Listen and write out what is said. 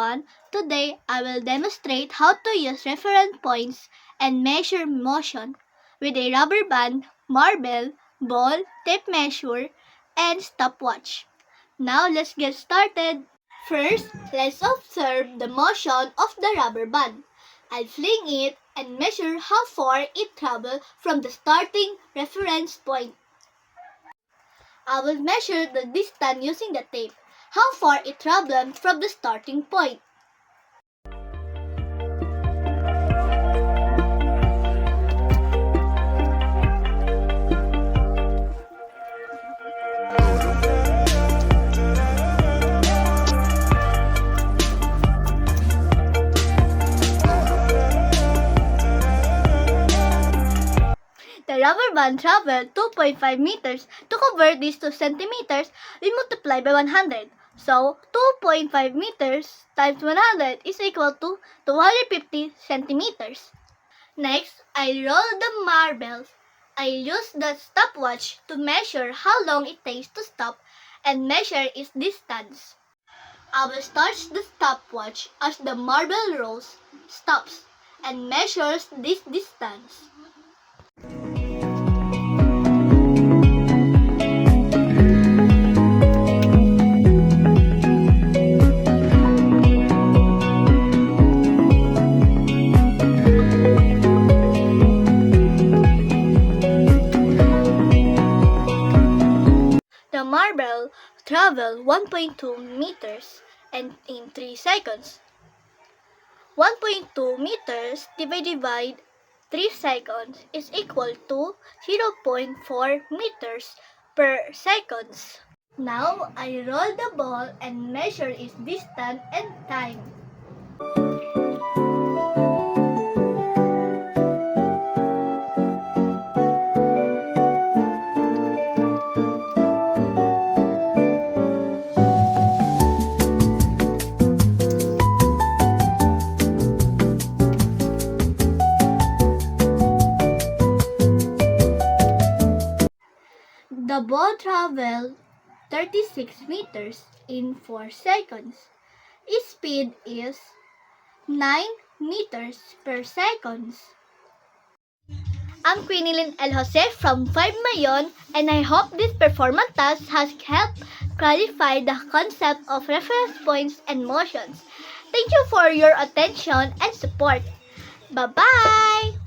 everyone! Today, I will demonstrate how to use reference points and measure motion with a rubber band, marble, ball, tape measure, and stopwatch. Now, let's get started. First, let's observe the motion of the rubber band. I'll fling it and measure how far it travels from the starting reference point. I will measure the distance using the tape. How far it traveled from the starting point. The rubber band traveled 2.5 meters. To convert this to centimeters, we multiply by 100. So, 2.5 meters times 100 is equal to 250 centimeters. Next, I roll the marbles. I use the stopwatch to measure how long it takes to stop and measure its distance. I will start the stopwatch as the marble rolls, stops, and measures this distance. The marble traveled 1.2 meters and in 3 seconds. 1.2 meters divided by 3 seconds is equal to 0.4 meters per seconds. Now, I roll the ball and measure its distance and time. The ball traveled 36 meters in 4 seconds. Its speed is 9 meters per second. I'm Quinilyn El Jose from 5 Mayon, and I hope this performance task has helped clarify the concept of reference points and motions. Thank you for your attention and support. Bye-bye!